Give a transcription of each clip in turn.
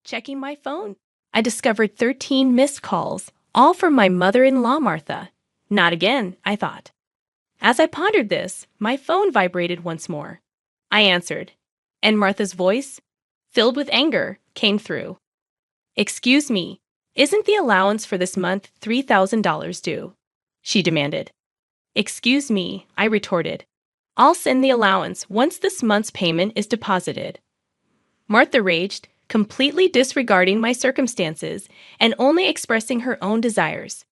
Checking my phone, I discovered 13 missed calls, all from my mother-in-law, Martha. Not again, I thought. As I pondered this, my phone vibrated once more. I answered, and Martha's voice, filled with anger, came through. "Excuse me, isn't the allowance for this month $3,000 due?" she demanded. "Excuse me," I retorted. "I'll send the allowance once this month's payment is deposited." Martha raged, completely disregarding my circumstances and only expressing her own desires.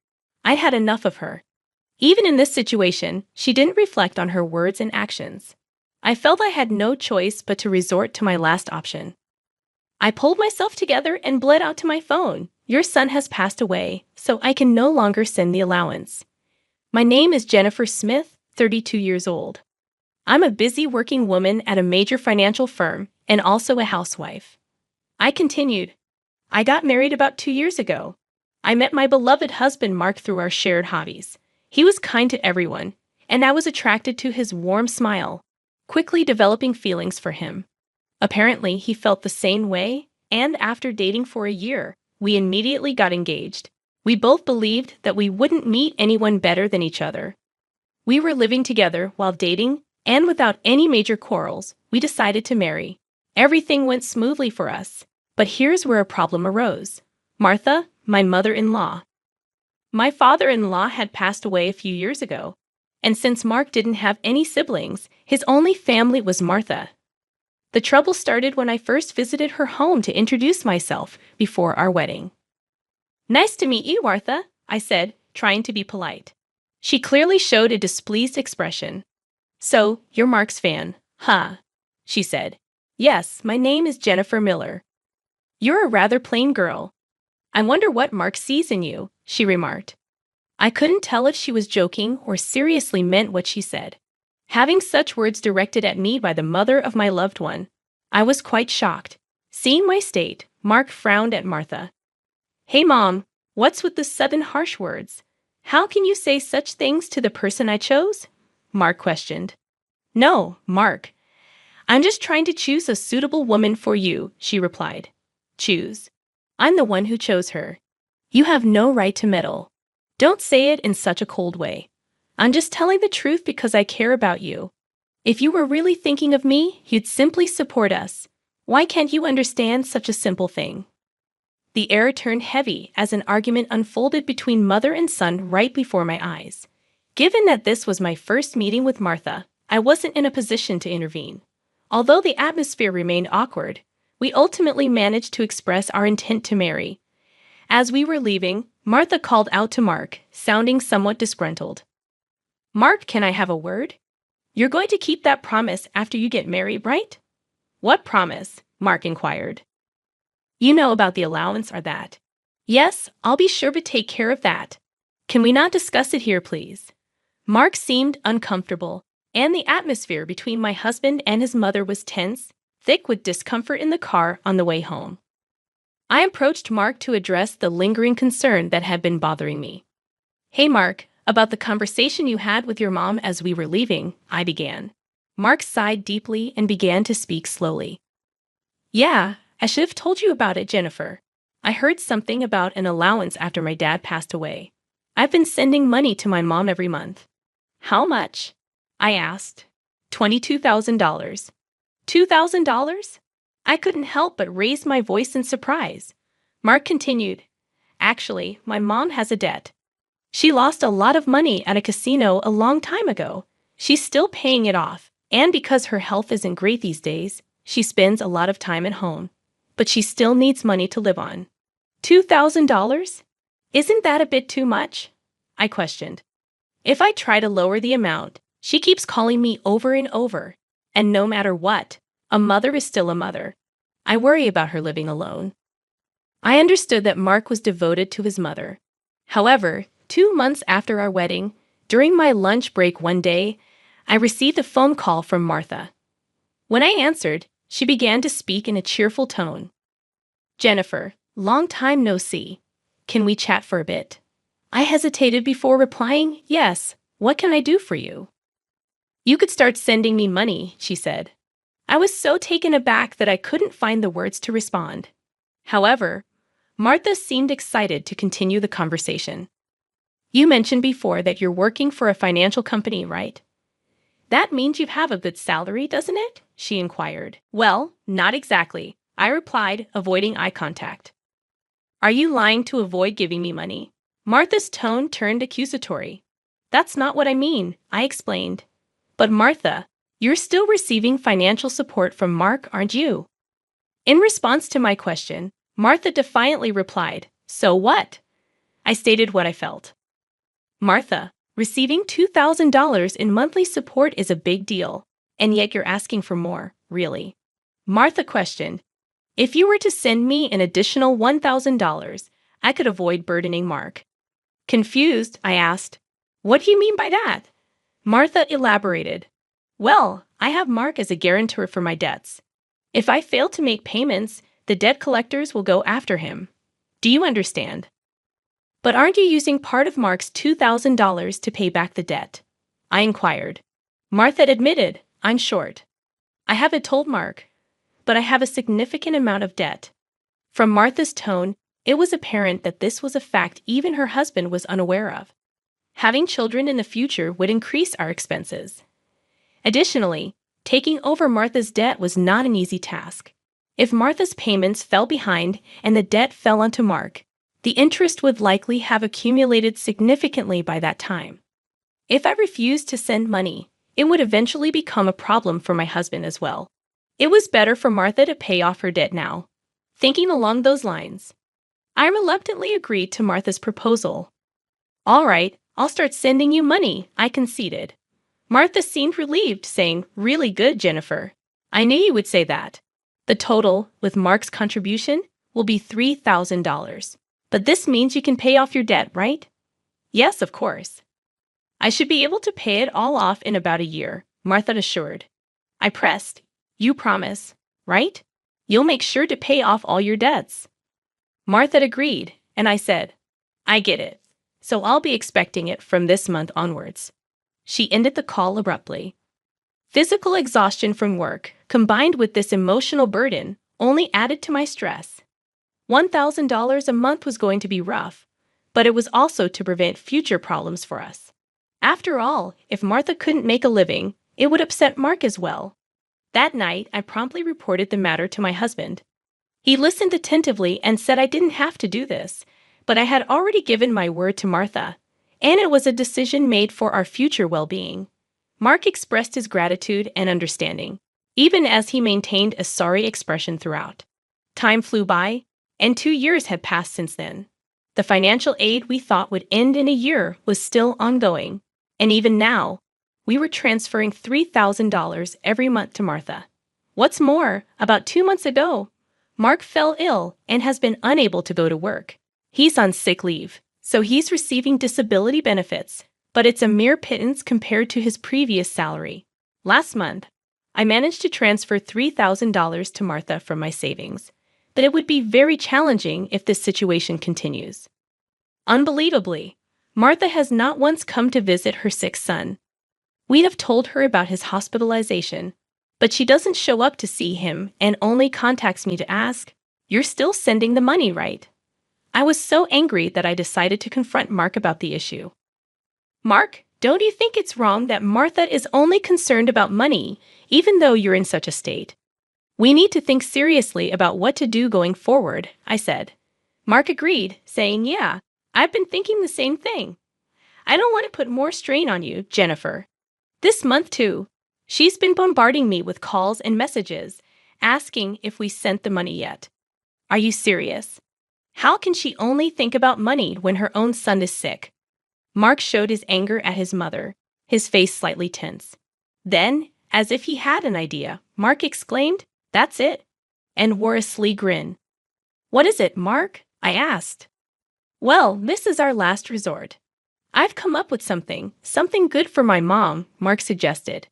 I'd had enough of her. Even in this situation, she didn't reflect on her words and actions. I felt I had no choice but to resort to my last option. I pulled myself together and bled out to my phone. "Your son has passed away, so I can no longer send the allowance. My name is Jennifer Smith, 32 years old. I'm a busy working woman at a major financial firm and also a housewife." I continued. "I got married about 2 years ago. I met my beloved husband Mark through our shared hobbies. He was kind to everyone, and I was attracted to his warm smile, quickly developing feelings for him. Apparently, he felt the same way, and after dating for a year, we immediately got engaged. We both believed that we wouldn't meet anyone better than each other. We were living together while dating, and without any major quarrels, we decided to marry. Everything went smoothly for us, but here's where a problem arose. Martha, my mother-in-law. My father-in-law had passed away a few years ago, and since Mark didn't have any siblings, his only family was Martha. The trouble started when I first visited her home to introduce myself before our wedding. "Nice to meet you, Martha," I said, trying to be polite. She clearly showed a displeased expression. "So, you're Mark's fan, huh?" she said. "Yes, my name is Jennifer Miller." "You're a rather plain girl. I wonder what Mark sees in you," she remarked. I couldn't tell if she was joking or seriously meant what she said. Having such words directed at me by the mother of my loved one, I was quite shocked. Seeing my state, Mark frowned at Martha. "Hey, Mom, what's with the sudden harsh words? How can you say such things to the person I chose?" Mark questioned. "No, Mark. I'm just trying to choose a suitable woman for you," she replied. "Choose? I'm the one who chose her. You have no right to meddle. Don't say it in such a cold way. I'm just telling the truth because I care about you. If you were really thinking of me, you'd simply support us. Why can't you understand such a simple thing?" The air turned heavy as an argument unfolded between mother and son right before my eyes. Given that this was my first meeting with Martha, I wasn't in a position to intervene. Although the atmosphere remained awkward, we ultimately managed to express our intent to marry. As we were leaving, Martha called out to Mark, sounding somewhat disgruntled. "Mark, can I have a word? You're going to keep that promise after you get married, right?" "What promise?" Mark inquired. "You know about the allowance or that?" "Yes, I'll be sure to take care of that. Can we not discuss it here, please?" Mark seemed uncomfortable, and the atmosphere between my husband and his mother was tense, thick with discomfort in the car on the way home. I approached Mark to address the lingering concern that had been bothering me. "Hey, Mark, about the conversation you had with your mom as we were leaving," I began. Mark sighed deeply and began to speak slowly. "Yeah, I should have told you about it, Jennifer. I heard something about an allowance after my dad passed away. I've been sending money to my mom every month." "How much?" I asked. $22,000. $2,000? I couldn't help but raise my voice in surprise. Mark continued, "Actually, my mom has a debt. She lost a lot of money at a casino a long time ago. She's still paying it off, and because her health isn't great these days, she spends a lot of time at home. But she still needs money to live on." $2,000? Isn't that a bit too much?" I questioned. "If I try to lower the amount, she keeps calling me over and over. And no matter what, a mother is still a mother. I worry about her living alone." I understood that Mark was devoted to his mother. However, 2 months after our wedding, during my lunch break one day, I received a phone call from Martha. When I answered, she began to speak in a cheerful tone. "Jennifer, long time no see. Can we chat for a bit?" I hesitated before replying, "Yes, what can I do for you?" "You could start sending me money," she said. I was so taken aback that I couldn't find the words to respond. However, Martha seemed excited to continue the conversation. You mentioned before that you're working for a financial company, right? That means you have a good salary, doesn't it? She inquired. Well, not exactly, I replied, avoiding eye contact. Are you lying to avoid giving me money? Martha's tone turned accusatory. That's not what I mean, I explained. But Martha, you're still receiving financial support from Mark, aren't you? In response to my question, Martha defiantly replied, So what? I stated what I felt. Martha, receiving $2,000 in monthly support is a big deal, and yet you're asking for more, really. Martha questioned, If you were to send me an additional $1,000, I could avoid burdening Mark. Confused, I asked, What do you mean by that? Martha elaborated, Well, I have Mark as a guarantor for my debts. If I fail to make payments, the debt collectors will go after him. Do you understand? But aren't you using part of Mark's $2,000 to pay back the debt? I inquired. Martha admitted, I'm short. I haven't told Mark, but I have a significant amount of debt. From Martha's tone, it was apparent that this was a fact even her husband was unaware of. Having children in the future would increase our expenses. Additionally, taking over Martha's debt was not an easy task. If Martha's payments fell behind and the debt fell onto Mark, the interest would likely have accumulated significantly by that time. If I refused to send money, it would eventually become a problem for my husband as well. It was better for Martha to pay off her debt now. Thinking along those lines, I reluctantly agreed to Martha's proposal. All right, I'll start sending you money, I conceded. Martha seemed relieved, saying, Really good, Jennifer. I knew you would say that. The total, with Mark's contribution, will be $3,000. But this means you can pay off your debt, right? Yes, of course. I should be able to pay it all off in about a year, Martha assured. I pressed, You promise, right? You'll make sure to pay off all your debts. Martha agreed, and I said, I get it, so I'll be expecting it from this month onwards. She ended the call abruptly. Physical exhaustion from work, combined with this emotional burden, only added to my stress. $1,000 a month was going to be rough, but it was also to prevent future problems for us. After all, if Martha couldn't make a living, it would upset Mark as well. That night, I promptly reported the matter to my husband. He listened attentively and said I didn't have to do this, but I had already given my word to Martha, and it was a decision made for our future well-being. Mark expressed his gratitude and understanding, even as he maintained a sorry expression throughout. Time flew by, and 2 years had passed since then. The financial aid we thought would end in a year was still ongoing, and even now, we were transferring $3,000 every month to Martha. What's more, about 2 months ago, Mark fell ill and has been unable to go to work. He's on sick leave, so he's receiving disability benefits, but it's a mere pittance compared to his previous salary. Last month, I managed to transfer $3,000 to Martha from my savings, but it would be very challenging if this situation continues. Unbelievably, Martha has not once come to visit her sick son. We have told her about his hospitalization, but she doesn't show up to see him and only contacts me to ask, You're still sending the money, right? I was so angry that I decided to confront Mark about the issue. Mark, don't you think it's wrong that Martha is only concerned about money, even though you're in such a state? We need to think seriously about what to do going forward, I said. Mark agreed, saying, Yeah, I've been thinking the same thing. I don't want to put more strain on you, Jennifer. This month, too, she's been bombarding me with calls and messages, asking if we sent the money yet. Are you serious? How can she only think about money when her own son is sick? Mark showed his anger at his mother, his face slightly tense. Then, as if he had an idea, Mark exclaimed, That's it, and wore a sly grin. What is it, Mark? I asked. Well, this is our last resort. I've come up with something good for my mom, Mark suggested.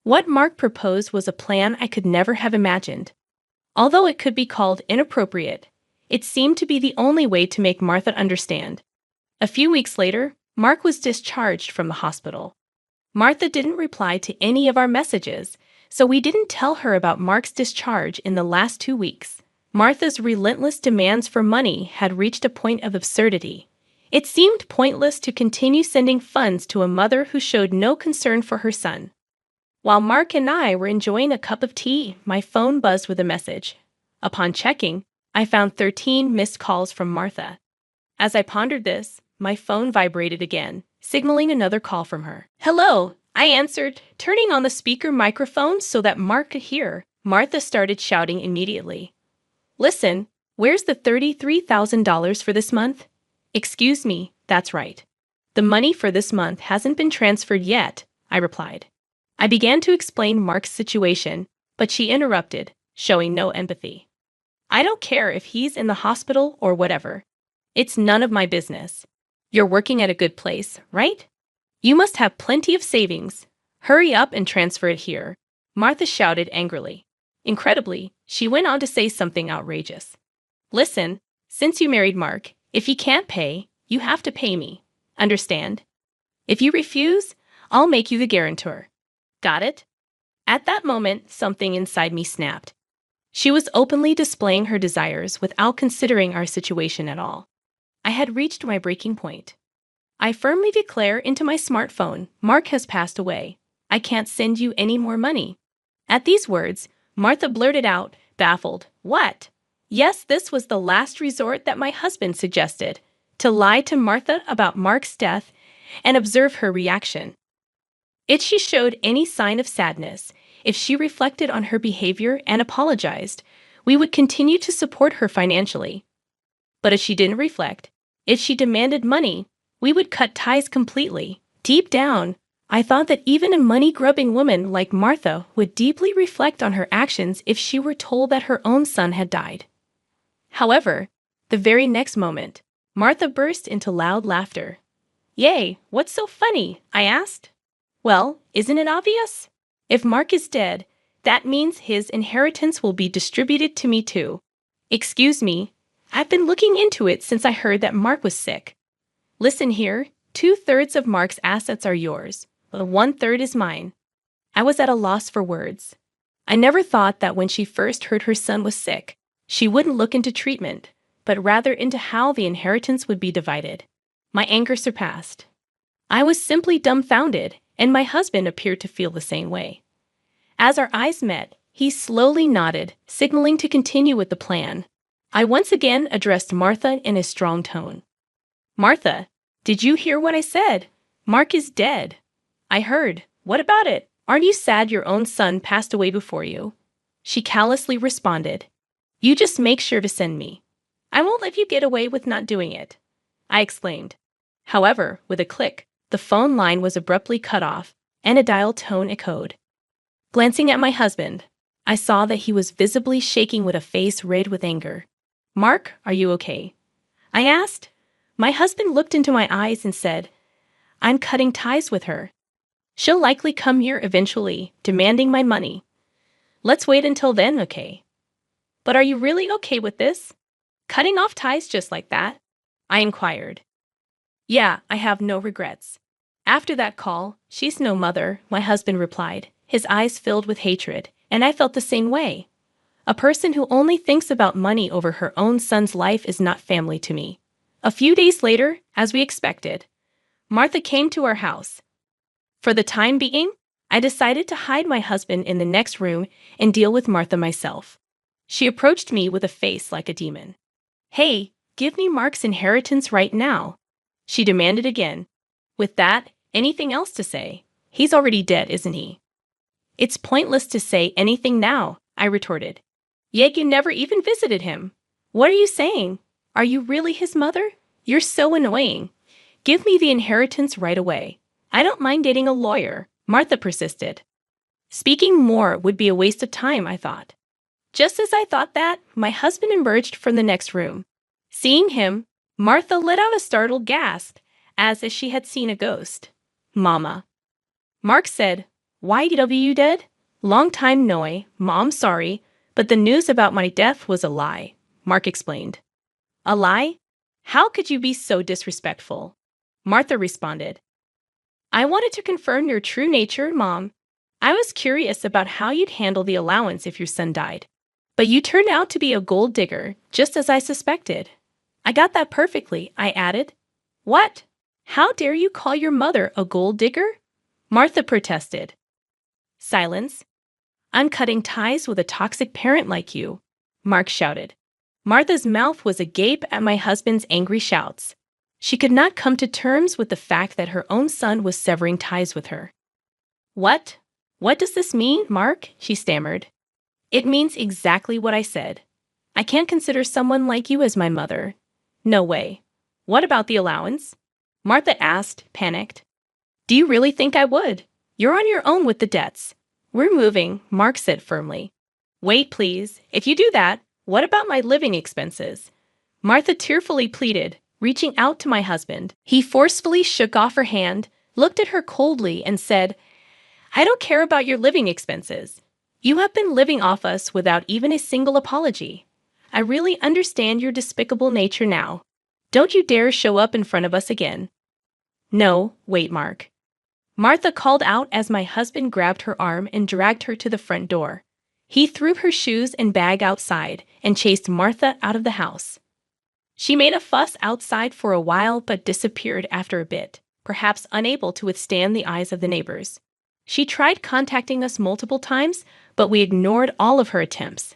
What Mark proposed was a plan I could never have imagined. Although it could be called inappropriate, it seemed to be the only way to make Martha understand. A few weeks later, Mark was discharged from the hospital. Martha didn't reply to any of our messages, so we didn't tell her about Mark's discharge in the last 2 weeks. Martha's relentless demands for money had reached a point of absurdity. It seemed pointless to continue sending funds to a mother who showed no concern for her son. While Mark and I were enjoying a cup of tea, my phone buzzed with a message. Upon checking, I found 13 missed calls from Martha. As I pondered this, my phone vibrated again, signaling another call from her. "Hello," I answered, turning on the speaker microphone so that Mark could hear. Martha started shouting immediately. "Listen, where's the $33,000 for this month?" "Excuse me, that's right. The money for this month hasn't been transferred yet," I replied. I began to explain Mark's situation, but she interrupted, showing no empathy. "I don't care if he's in the hospital or whatever. It's none of my business. You're working at a good place, right? You must have plenty of savings. Hurry up and transfer it here," Martha shouted angrily. Incredibly, she went on to say something outrageous. "Listen, since you married Mark, if he can't pay, you have to pay me. Understand? If you refuse, I'll make you the guarantor. Got it?" At that moment, something inside me snapped. She was openly displaying her desires without considering our situation at all. I had reached my breaking point. I firmly declare into my smartphone, "Mark has passed away. I can't send you any more money." At these words, Martha blurted out, baffled, "What?" Yes, this was the last resort that my husband suggested, to lie to Martha about Mark's death and observe her reaction. If she showed any sign of sadness, if she reflected on her behavior and apologized, we would continue to support her financially. But if she didn't reflect, if she demanded money, we would cut ties completely. Deep down, I thought that even a money-grubbing woman like Martha would deeply reflect on her actions if she were told that her own son had died. However, the very next moment, Martha burst into loud laughter. "Yay, what's so funny?" I asked. "Well, isn't it obvious? If Mark is dead, that means his inheritance will be distributed to me too. Excuse me, I've been looking into it since I heard that Mark was sick. Listen here, 2/3 of Mark's assets are yours, but 1/3 is mine." I was at a loss for words. I never thought that when she first heard her son was sick, she wouldn't look into treatment, but rather into how the inheritance would be divided. My anger surpassed. I was simply dumbfounded, and my husband appeared to feel the same way. As our eyes met, he slowly nodded, signaling to continue with the plan. I once again addressed Martha in a strong tone. "Martha, did you hear what I said? Mark is dead." "I heard. What about it? Aren't you sad your own son passed away before you?" She callously responded. "You just make sure to send me. I won't let you get away with not doing it," I exclaimed. However, with a click, the phone line was abruptly cut off, and a dial tone echoed. Glancing at my husband, I saw that he was visibly shaking with a face red with anger. "Mark, are you okay?" I asked. My husband looked into my eyes and said, "I'm cutting ties with her. She'll likely come here eventually, demanding my money. Let's wait until then, okay?" "But are you really okay with this? Cutting off ties just like that?" I inquired. "Yeah, I have no regrets. After that call, she's no mother," my husband replied, his eyes filled with hatred, and I felt the same way. A person who only thinks about money over her own son's life is not family to me. A few days later, as we expected, Martha came to our house. For the time being, I decided to hide my husband in the next room and deal with Martha myself. She approached me with a face like a demon. "Hey, give me Mark's inheritance right now," she demanded again. With that, anything else to say? He's already dead, isn't he? "It's pointless to say anything now," I retorted. "Yet you never even visited him. What are you saying? Are you really his mother? You're so annoying. Give me the inheritance right away. I don't mind dating a lawyer," Martha persisted. Speaking more would be a waste of time, I thought. Just as I thought that, my husband emerged from the next room. Seeing him, Martha let out a startled gasp, as if she had seen a ghost. "Mama." Mark said, "Why are you dead?" "Long time no, Mom, sorry, but the news about my death was a lie," Mark explained. "A lie? How could you be so disrespectful?" Martha responded. "I wanted to confirm your true nature, Mom. I was curious about how you'd handle the allowance if your son died. But you turned out to be a gold digger, just as I suspected. I got that perfectly, I added. What? How dare you call your mother a gold digger? Martha protested. Silence. I'm cutting ties with a toxic parent like you, Mark shouted. Martha's mouth was agape at my husband's angry shouts. She could not come to terms with the fact that her own son was severing ties with her. What? What does this mean, Mark? She stammered. It means exactly what I said. I can't consider someone like you as my mother. No way. What about the allowance? Martha asked, panicked. Do you really think I would? You're on your own with the debts. We're moving, Mark said firmly. Wait, please. If you do that, what about my living expenses? Martha tearfully pleaded, reaching out to my husband. He forcefully shook off her hand, looked at her coldly, and said, I don't care about your living expenses. You have been living off us without even a single apology. I really understand your despicable nature now. Don't you dare show up in front of us again. No, wait, Mark. Martha called out as my husband grabbed her arm and dragged her to the front door. He threw her shoes and bag outside and chased Martha out of the house. She made a fuss outside for a while but disappeared after a bit, perhaps unable to withstand the eyes of the neighbors. She tried contacting us multiple times, but we ignored all of her attempts.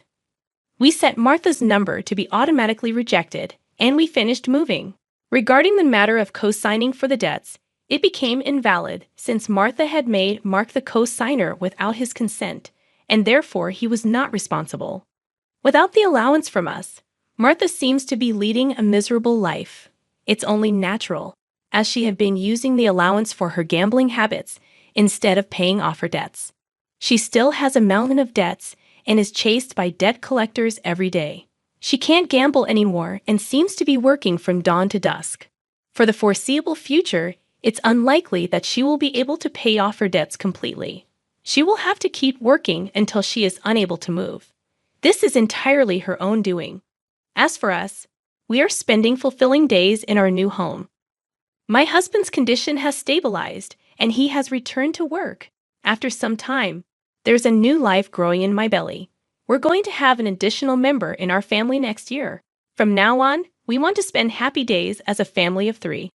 We set Martha's number to be automatically rejected, and we finished moving. Regarding the matter of co-signing for the debts, it became invalid since Martha had made Mark the co-signer without his consent, and therefore he was not responsible. Without the allowance from us, Martha seems to be leading a miserable life. It's only natural, as she had been using the allowance for her gambling habits instead of paying off her debts. She still has a mountain of debts and is chased by debt collectors every day. She can't gamble anymore and seems to be working from dawn to dusk. For the foreseeable future, it's unlikely that she will be able to pay off her debts completely. She will have to keep working until she is unable to move. This is entirely her own doing. As for us, we are spending fulfilling days in our new home. My husband's condition has stabilized, and he has returned to work. After some time, there's a new life growing in my belly. We're going to have an additional member in our family next year. From now on, we want to spend happy days as a family of 3.